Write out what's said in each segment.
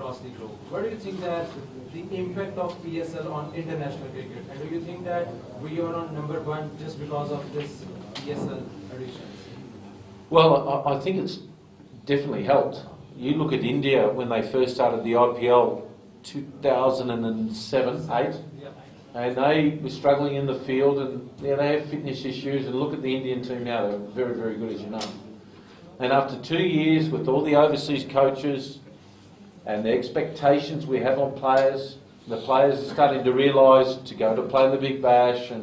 across the globe. What do you think that the impact of PSL on international cricket? And do you think that we are on #1 just because of this PSL additions? Well, I think it's definitely helped. You look at India when they first started the IPL 2007-8, and they were struggling in the field, and yeah, they have fitness issues, and look at the Indian team now, they're very, very good, as you know. And after 2 years with all the overseas coaches and the expectations we have on players, the players are starting to realise to go to play in the Big Bash and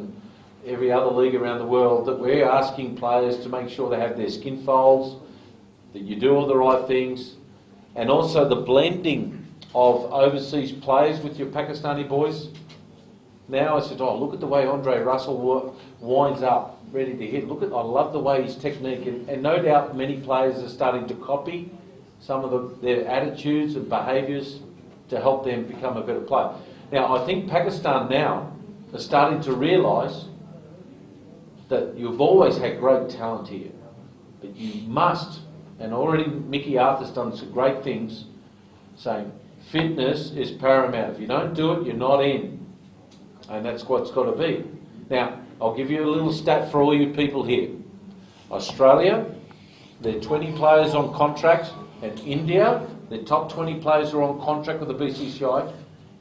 every other league around the world that we're asking players to make sure they have their skin folds, that you do all the right things, and also the blending of overseas players with your Pakistani boys. Now I said, oh, look at the way Andre Russell winds up, ready to hit. Look at, I love the way his technique, and no doubt many players are starting to copy some of their attitudes and behaviours to help them become a better player. Now I think Pakistan now are starting to realise that you've always had great talent here, but you must, and already Mickey Arthur's done some great things, saying fitness is paramount. If you don't do it, you're not in. And that's what it's got to be. Now, I'll give you a little stat for all you people here. Australia, there are 20 players on contract, and India, the top 20 players are on contract with the BCCI.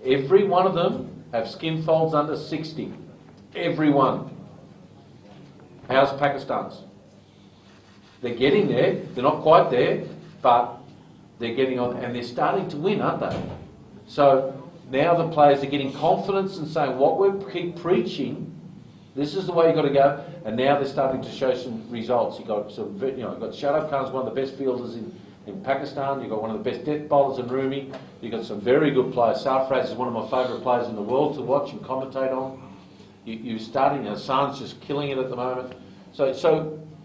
Every one of them have skin folds under 60. Every one. How's Pakistan's? They're getting there. They're not quite there, but they're getting on, and they're starting to win, aren't they? So now the players are getting confidence and saying what we keep preaching, this is the way you've got to go, and now they're starting to show some results. You've got Shahzad Khan's one of the best fielders in Pakistan, you've got one of the best death bowlers in Rumi, you've got some very good players. Sarfraz is one of my favourite players in the world to watch and commentate on. You're starting, Hasan's just killing it at the moment. So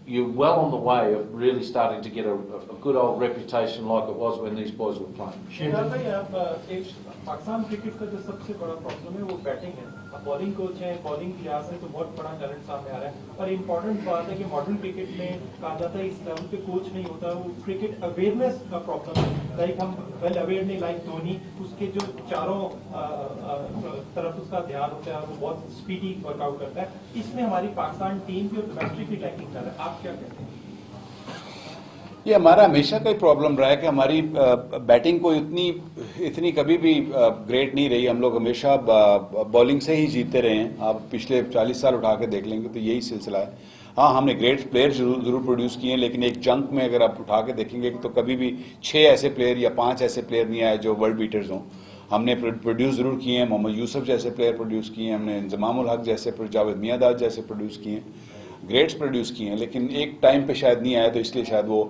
you're well on the way of really starting to get a good old reputation like it was when these boys were playing. Shehzad भाई, आप एक Pakistan cricket का जो सबसे बड़ा problem है वो batting है. अब बॉलिंग कोच है, बॉलिंग की लिहाज से तो बहुत बड़ा टैलेंट सामने आ रहा है, और इम्पोर्टेंट बात है कि मॉडर्न क्रिकेट में कहा जाता है इस लेवल पे कोच नहीं होता, वो क्रिकेट अवेयरनेस का प्रॉब्लम है. लाइक हम वेल अवेयर नहीं, लाइक धोनी, उसके जो चारों तरफ उसका ध्यान होता है, वो बहुत स्पीडी वर्कआउट करता है. इसमें हमारी पाकिस्तान टीम की और डोमेस्टिक की लैकिंग कर रहा है. आप क्या कहते हैं? ये हमारा हमेशा का ही प्रॉब्लम रहा है कि हमारी बैटिंग को इतनी कभी भी ग्रेट नहीं रही. हम लोग हमेशा बॉलिंग से ही जीतते रहे हैं. आप पिछले 40 साल उठा के देख लेंगे तो यही सिलसिला है. हाँ, हमने ग्रेट प्लेयर जरूर प्रोड्यूस किए हैं, लेकिन एक जंक में अगर आप उठा के देखेंगे तो कभी भी 6 ऐसे प्लेयर या 5 ऐसे प्लेयर नहीं आए जो वर्ल्ड बीटर्स हों. हमने प्रोड्यूस जरूर किए हैं. मोहम्मद यूसुफ जैसे प्लेयर प्रोड्यूस किए हैं, हमने इंजमामुल हक जैसे, जावेद मियांदाद जैसे प्रोड्यूस किए हैं, ग्रेट्स प्रोड्यूस किए हैं, लेकिन एक टाइम पे शायद नहीं आया, तो इसलिए शायद वो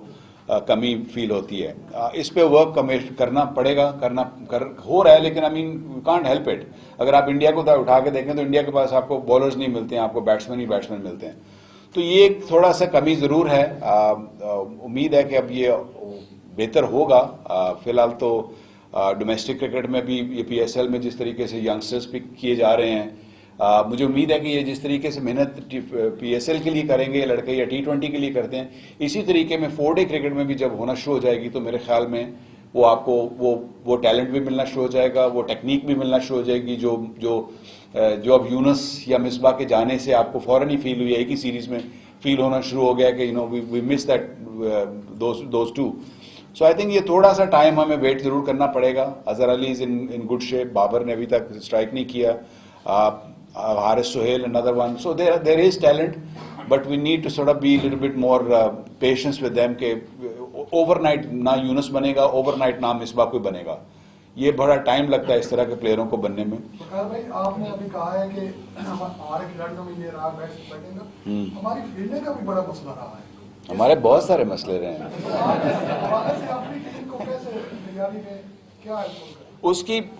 कमी फील होती है. इस पे वर्क करना पड़ेगा, हो रहा है, लेकिन I mean we can't help it. अगर आप इंडिया को उठा के देखें तो इंडिया के पास आपको बॉलर्स नहीं मिलते हैं, आपको बैट्समैन ही बैट्समैन मिलते हैं. तो ये थोड़ा सा कमी जरूर है. उम्मीद है कि अब ये बेहतर होगा. फिलहाल तो डोमेस्टिक क्रिकेट में भी ये PSL में जिस तरीके से यंगस्टर्स पिक किए जा रहे हैं, मुझे उम्मीद है कि ये जिस तरीके से मेहनत PSL के लिए करेंगे लड़के या T20 के लिए करते हैं, इसी तरीके में 4 डे क्रिकेट में भी जब होना शुरू हो जाएगी तो मेरे ख्याल में वो आपको वो टैलेंट भी मिलना शुरू हो जाएगा, वो टेक्निक भी मिलना शुरू हो जाएगी जो अब यूनस या मिसबा के जाने से आपको फौरन ही फील हुई है, एक ही सीरीज में फील होना शुरू हो गया कि we miss that those two. So I think ये थोड़ा सा टाइम हमें वेट जरूर करना पड़ेगा. Azhar Ali is in good shape, Babar ने अभी तक स्ट्राइक नहीं किया, Haris Sohail, another one. So there is talent, but we need to sort of be a little bit more patience with them. कि overnight ना यूनुस बनेगा, overnight ना मिसबा कोई बनेगा. ये बड़ा टाइम लगता है इस तरह के प्लेयरों को बनने में. वकार भाई, आपने अभी कहा है कि हमारे खिलाड़ियों में ये रहा बैटिंग का, हमारी फील्डिंग का भी बड़ा मसला रहा है. हमारे बहुत सारे मसले रहे हैं.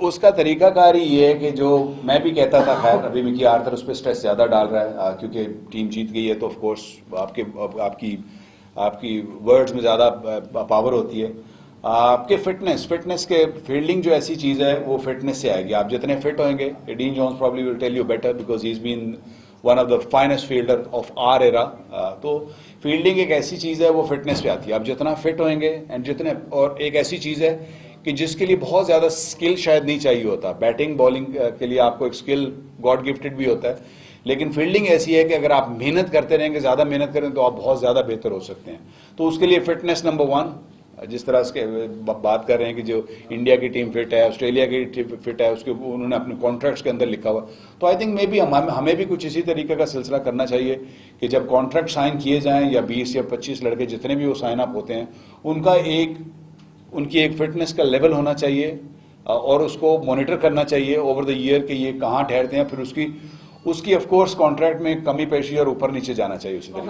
उसका तरीकाकार ही ये है कि जो मैं भी कहता था, खैर अभी मिकी आर्थर उस पर स्ट्रेस ज़्यादा डाल रहा है क्योंकि टीम जीत गई है, तो ऑफ कोर्स आपकी वर्ड्स में ज़्यादा पावर होती है. आपके फिटनेस के फील्डिंग जो ऐसी चीज़ है वो फिटनेस से आएगी. आप जितने फिट होंगे, Dean Jones probably will tell you better because he is been one of the finest fielder of our era. तो फील्डिंग एक ऐसी चीज़ है वो फिटनेस पे आती है. आप जितना फिट होंगे एंड जितने, और एक ऐसी चीज़ है कि जिसके लिए बहुत ज़्यादा स्किल शायद नहीं चाहिए होता। बैटिंग बॉलिंग के लिए आपको एक स्किल गॉड गिफ्टेड भी होता है, लेकिन फील्डिंग ऐसी है कि अगर आप मेहनत करते रहेंगे, ज़्यादा मेहनत करें तो आप बहुत ज़्यादा बेहतर हो सकते हैं। तो उसके लिए फिटनेस नंबर 1, जिस तरह से बात कर रहे हैं कि जो इंडिया की टीम फिट है, ऑस्ट्रेलिया की टीम फिट है, उसके उन्होंने अपने कॉन्ट्रैक्ट्स के अंदर लिखा हुआ। तो आई थिंक मे बी हमें भी कुछ इसी तरीके का सिलसिला करना चाहिए कि जब कॉन्ट्रैक्ट साइन किए जाएं, या 20 या 25 लड़के जितने भी वो साइन अप होते हैं, उनकी एक फिटनेस का लेवल होना चाहिए और उसको मॉनिटर करना चाहिए ओवर द ईयर कि ये कहाँ ठहरते हैं। फिर उसकी ऑफ कोर्स कॉन्ट्रैक्ट में कमी पेशी और ऊपर नीचे जाना चाहिए उसी तरीके।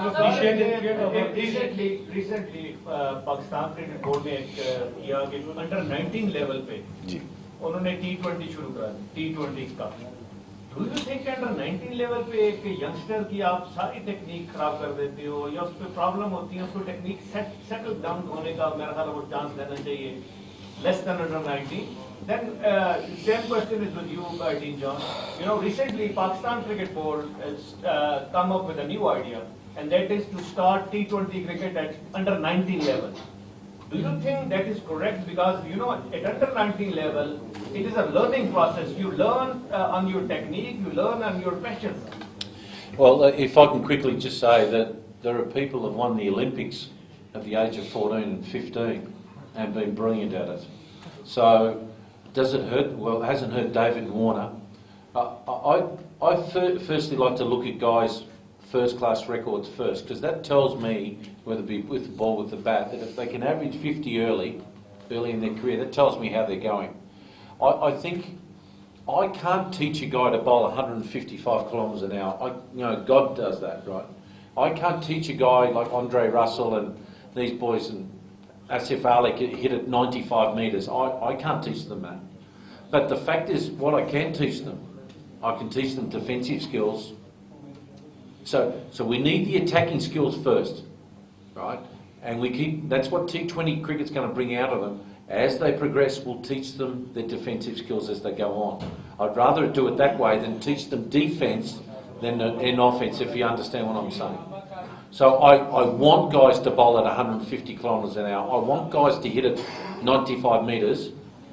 रिसेंटली पाकिस्तान क्रिकेट बोर्ड ने किया कि अंडर 19 लेवल पे जी उन्होंने T20 शुरू करा T20 का। Do you think under 19 level पे एक यंगस्टर की आप सारी टेक्निक खराब कर देते हो, या उस पर प्रॉब्लम होती है, उसको टेक्निक सेटल डाउन होने का मेरा ख्याल वो चांस देना चाहिए less than under 19? Then same question is with you, Dean John. You know, recently Pakistan Cricket Board has come up with a new idea, and that is to start T20 cricket at under 19 level. Do you think that is correct? Because you know, at under 19 level, it is a learning process. You learn on your technique, you learn on your passions. Well, if I can quickly just say that there are people who have won the Olympics at the age of 14 and 15 and been brilliant at it. So, does it hurt? Well, it hasn't hurt David Warner. I firstly like to look at guys' first-class records first, because that tells me, whether it be with the ball, with the bat, that if they can average 50 early in their career, that tells me how they're going. I think I can't teach a guy to bowl 155 kilometres an hour. God does that, right? I can't teach a guy like Andre Russell and these boys and Asif Ali hit at 95 metres. I can't teach them that. But the fact is, what I can teach them, I can teach them defensive skills. So we need the attacking skills first, right? And that's what T20 cricket's going to bring out of them. As they progress, we'll teach them their defensive skills as they go on. I'd rather do it that way than teach them defence than in offence, if you understand what I'm saying. So I want guys to bowl at 150 kilometres an hour. I want guys to hit at 95 metres,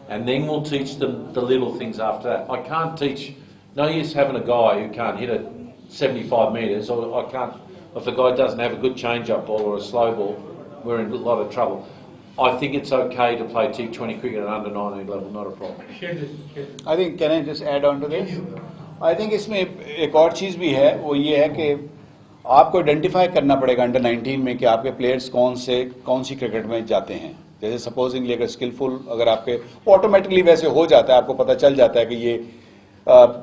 and then we'll teach them the little things after that. I can't teach, no use having a guy who can't hit at 75 metres, or I can't, if a guy doesn't have a good change-up ball or a slow ball, we're in a lot of trouble. I think it's okay to play T20 cricket at under 19 level, not a problem. I think, can I just add on to this? I think इसमें एक और चीज़ भी है, वो ये है कि आपको आइडेंटिफाई करना पड़ेगा अंडर 19 में कि आपके प्लेयर्स कौन सी क्रिकेट में जाते हैं। जैसे सपोजिंगली अगर स्किलफुल, अगर आपके ऑटोमेटिकली वैसे हो जाता है, आपको पता चल जाता है कि ये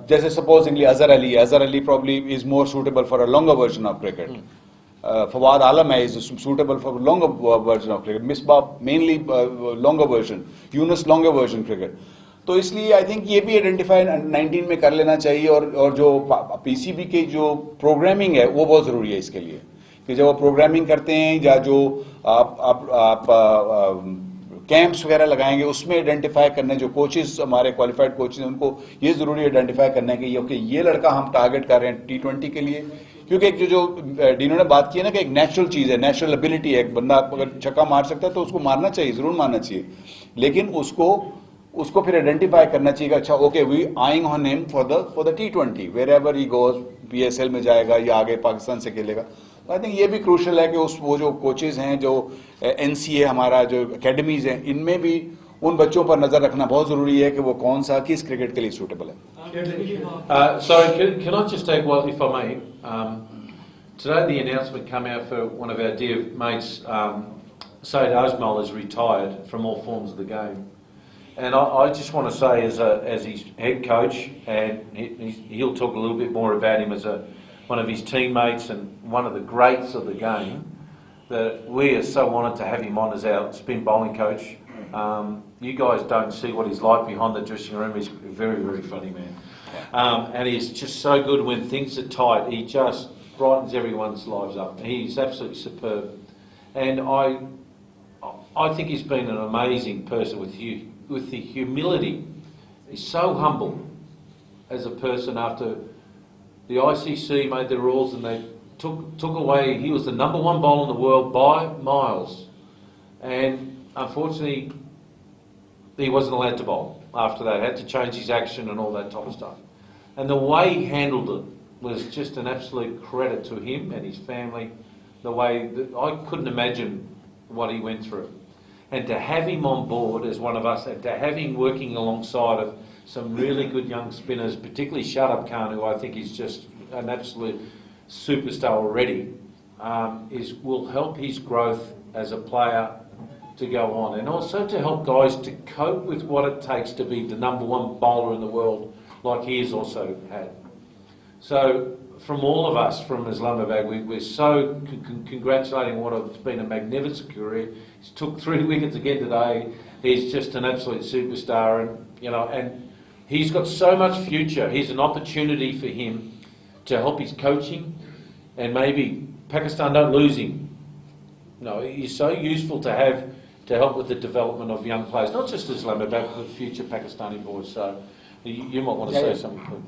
जैसे supposingly Azhar Ali probably is more suitable for a longer version of cricket. Fawad Alam है is suitable for longer version of cricket. Misbah mainly longer version, Younis longer version cricket. तो इसलिए आई थिंक ये भी आइडेंटिफाई 19 में कर लेना चाहिए. और जो पीसीबी की जो प्रोग्रामिंग है वो बहुत ज़रूरी है इसके लिए, कि जब वो प्रोग्रामिंग करते हैं या जो आप कैंप्स वगैरह लगाएंगे उसमें आइडेंटिफाई करने, जो कोचेस हमारे क्वालिफाइड कोचेस हैं उनको ये ज़रूरी आइडेंटिफाई करना है कि ये लड़का हम टारगेट कर रहे हैं T20 के लिए. क्योंकि एक जो डीनो ने बात की है ना कि एक नेचुरल चीज़ है, नेचुरल एबिलिटी है. एक बंदा अगर छक्का मार सकता है तो उसको मारना चाहिए, ज़रूर मारना चाहिए, लेकिन उसको फिर आइडेंटिफाई करना चाहिए. अच्छा okay, we eyeing on him for the T20 wherever he goes, PSL में जाएगा या आगे पाकिस्तान से खेलेगा. आई थिंक ये भी क्रूशल है कि वो जो कोचेज हैं, जो NCA हमारा जो एकेडमीज हैं, इनमें भी उन बच्चों पर नजर रखना बहुत जरूरी है कि वो कौन सा किस क्रिकेट के लिए सूटेबल है. Sorry, can I just take one, if I may? Today the announcement came out for one of our dear mates, Said Ajmal is retired from all forms of the game. And I just want to say, as his head coach, and he'll talk a little bit more about him as one of his teammates and one of the greats of the game, that we are so honoured to have him on as our spin bowling coach. You guys don't see what he's like behind the dressing room. He's a very, very funny man. And he's just so good when things are tight. He just brightens everyone's lives up. He's absolutely superb. And I think he's been an amazing person with the humility. He's so humble as a person. After the ICC made the rules and they took away, he was the #1 bowler in the world by miles. And unfortunately, he wasn't allowed to bowl after that. Had to change his action and all that type of stuff. And the way he handled it was just an absolute credit to him and his family. The way that I couldn't imagine what he went through. And to have him on board as one of us, and to have him working alongside of some really good young spinners, particularly Shahzad Khan, who I think is just an absolute superstar already, will help his growth as a player to go on, and also to help guys to cope with what it takes to be the #1 bowler in the world, like he has also had. So, from all of us from Islamabad, we're so congratulating what has been a magnificent career. He's took 3 wickets again today. He's just an absolute superstar, and he's got so much future. Here's an opportunity for him to help his coaching, and maybe Pakistan don't lose him. He's so useful to have to help with the development of young players, not just Islamabad, but future Pakistani boys. So you might want to say something.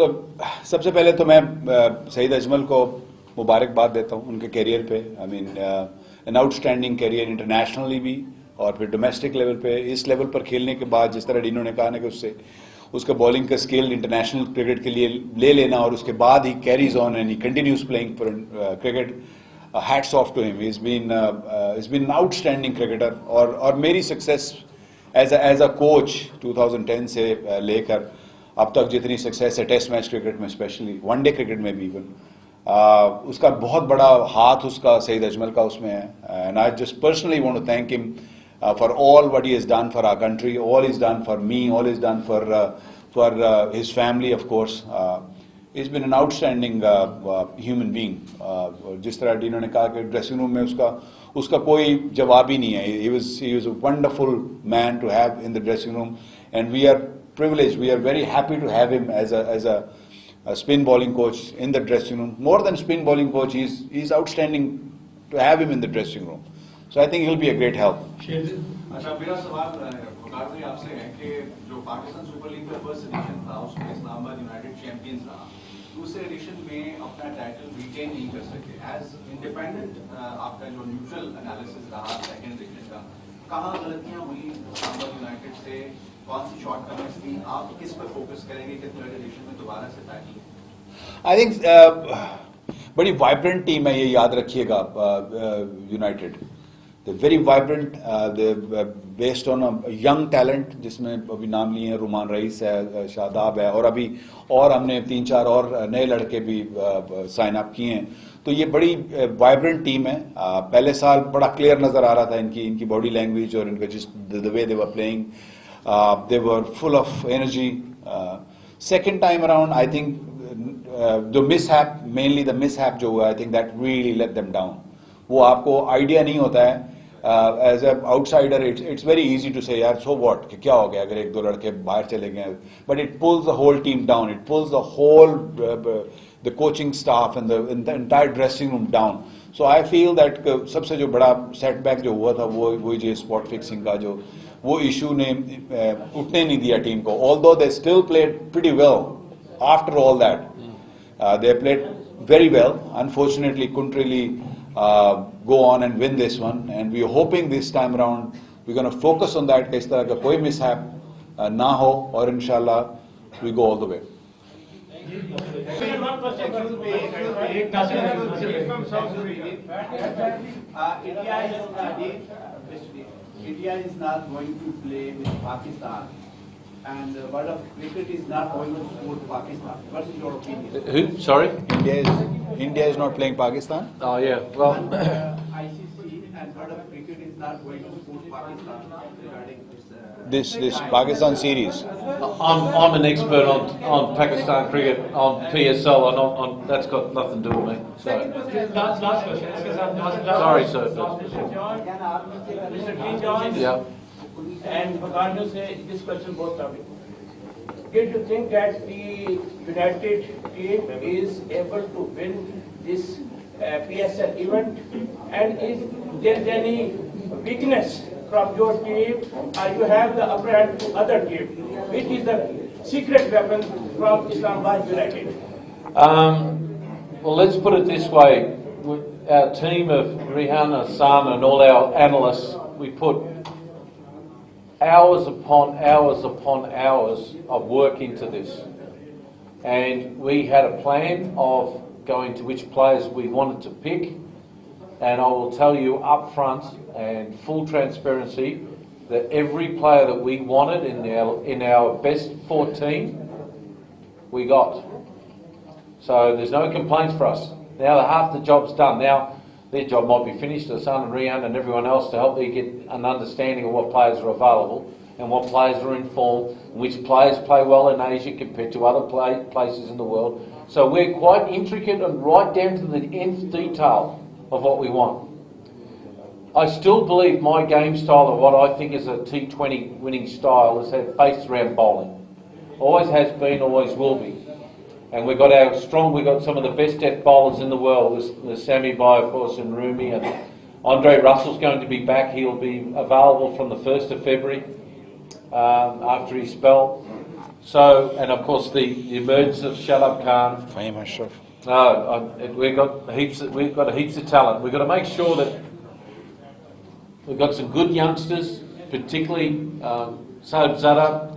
Look, सबसे पहले तो मैं सईद अजमल को मुबारकबाद देता हूँ उनके career पे. I mean an outstanding career internationally भी और फिर डोमेस्टिक लेवल पे. इस लेवल पर खेलने के बाद जिस तरह डीनो ने कहा ना कि उससे उसका बॉलिंग का स्किल इंटरनेशनल क्रिकेट के लिए ले लेना और उसके बाद ही carries on and he continues playing for cricket. Hats off to him. He is been outstanding cricketer. और मेरी सक्सेस एज अ कोच 2010 से लेकर अब तक जितनी सक्सेस है टेस्ट मैच क्रिकेट में, स्पेशली वनडे क्रिकेट में भी इवन, उसका बहुत बड़ा हाथ उसका सईद अजमल का उसमें है. And I just personally want to thank him for all what he has done for our country, all he's done for me, all he's done for his family, of course. He's been an outstanding human being. जिस तरह Dino ने कहा कि dressing room में उसका कोई जवाब ही नहीं है. He was a wonderful man to have in the dressing room, and we are privileged. We are very happy to have him as a spin bowling coach in the dressing room. More than spin bowling coach, he's outstanding to have him in the dressing room. So I think he'll be a great help. अच्छा, मेरा सवाल वकार भाई आपसे है कि जो Pakistan super league का first edition था उसमें इस्लामाबाद यूनाइटेड चैंपियंस रहा. दूसरे एडिशन में अपना टाइटल रिटेन नहीं कर सके. एज इंडिपेंडेंट आपका जो न्यूट्रल एनालिसिस रहा सेकंड एडिशन का, कहाँ गलतियाँ हुई इस्लामाबाद यूनाइटेड से, कौन सी शॉर्टकमिंग्स थी, आप किस पर फोकस करेंगे कि थर्ड एडिशन में दोबारा से टाइटल? आई थिंक बड़ी वाइब्रेंट टीम है, ये याद रखिएगा. United very vibrant, based on young talent जिसमें अभी नाम लिए हैं. रुमान रईस है, शादाब है, और अभी और हमने 3-4 और नए लड़के भी साइन अप किए हैं. तो ये बड़ी वाइब्रेंट टीम है. पहले साल बड़ा क्लियर नजर आ रहा था इनकी बॉडी लैंग्वेज और इनका जिस the way they were playing, they were full of energy. Second time around I think जो मिसहैप, मेनली द मिसहैप जो हुआ, I think that really let them down. वो आपको आइडिया नहीं होता है as a outsider. It's very easy to say यार so what, कि क्या हो गया अगर 1-2 लड़के बाहर चले गए, but it pulls the whole team down. It pulls the whole the coaching staff and the entire dressing room down. So I feel that सबसे जो बड़ा सेटबैक जो हुआ था वो जो स्पॉट फिक्सिंग का जो वो इशू ने उठने नहीं दिया टीम को. Although they still played pretty well after all that. They played very well. Unfortunately, couldn't really go on and win this one. And we are hoping this time around we're going to focus on that. कि इस तरह का कोई mishap ना हो और इंशाल्लाह we go all the way. India is not going to play with Pakistan, and the world of cricket is not going to support Pakistan. What is your opinion? Who? Sorry? India is not playing Pakistan. Oh yeah. Well, ICC and world of cricket is not going to support Pakistan regarding this. This Pakistan series. I'm an expert on Pakistan cricket, on PSL, and on that's got nothing to do with me. So. Last question. इसके साथ Sorry, sir. Mr. John. Yeah. And Waqar say this question both topic. Did you think that the United team is able to win this PSL event? And is there any weakness from your team, or you have the upper hand to other team? Which is the secret weapon from Islamabad United? Well, let's put it this way. Our team of Rihanna, Hasan and all our analysts, we put hours upon hours of work into this. And we had a plan of going to which players we wanted to pick. And I will tell you up front and full transparency that every player that we wanted in our best 14, we got. So there's no complaints for us. Now half the job's done. Now their job might be finished, Hasan and Rian and everyone else, to help me get an understanding of what players are available and what players are in form, which players play well in Asia compared to other places in the world. So we're quite intricate and right down to the nth detail of what we want. I still believe my game style of what I think is a T20 winning style is based around bowling. Always has been, always will be. And we've got some of the best death bowlers in the world. There's Sammy Bai, of course, and Rumi, and Andre Russell's going to be back. He'll be available from the 1st of February after his spell. So, and of course the emergence of Shadab Khan. Fahim Ashraf. We've got heaps of talent. We've got to make sure that we've got some good youngsters, particularly Shehzad.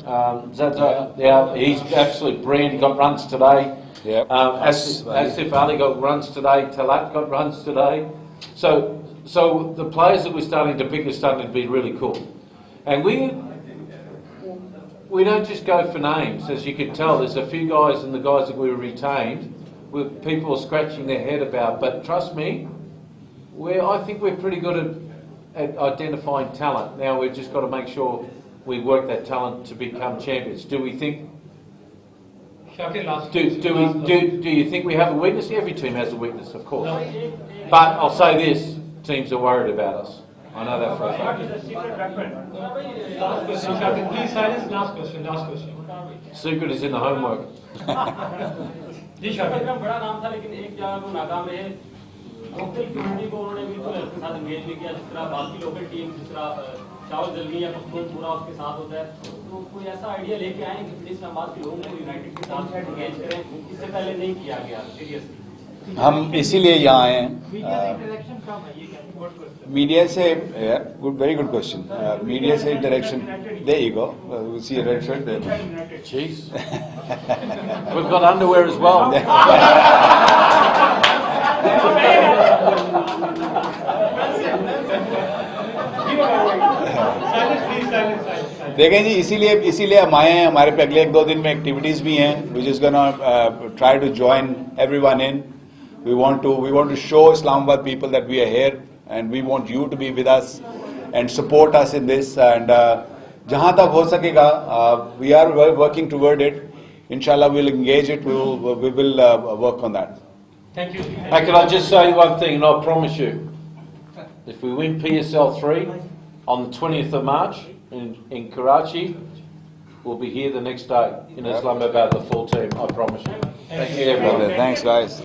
Yeah, he's absolutely brilliant. He got runs today. Yep. Asif Ali got runs today. Talat got runs today. So the players that we're starting to pick are starting to be really cool. And we don't just go for names. As you can tell, there's a few guys and the guys that we retained, people are scratching their head about. But trust me, I think we're pretty good at identifying talent. Now we've just got to make sure we work that talent to become champions. Do we think? Do you think we have a weakness? Every team has a weakness, of course. But I'll say this: teams are worried about us. I know that for a fact. Last question, Shafiq. Please silence. Last question. Secret is in the homework. जी शाफिक बड़ा नाम था लेकिन एक जगह वो नाकाम रहे local community को उन्होंने भी तो के साथ एंगेज भी किया जिस तरह बाकी लोकल टीम जिस तरह शावल जल्मी या पूरा उसके साथ होता है तो कोई ऐसा आइडिया लेके आए कि इस्लामाबाद के लोगों को यूनाइटेड के साथ एंगेज करें इससे पहले नहीं किया गया सीरियसली हम इसीलिए यहाँ आए हैं मीडिया से वेरी गुड क्वेश्चन मीडिया से interaction there you go we see a red shirt there jeez we've got underwear as well देखें जी इसीलिए हम आए हैं हमारे पे अगले 1-2 दिन में एक्टिविटीज भी हैं which is gonna try to join everyone in we want to show Islamabad people that we are here and we want you to be with us and support us in this and जहाँ तक हो सकेगा we are working toward it inshallah we'll engage it we will work on that. Thank you. Hey, can I just say one thing and I promise you if we win PSL 3 on the 20th of March in Karachi we'll be here the next day in Islamabad the full team I promise you. Thank you everyone. Thanks guys.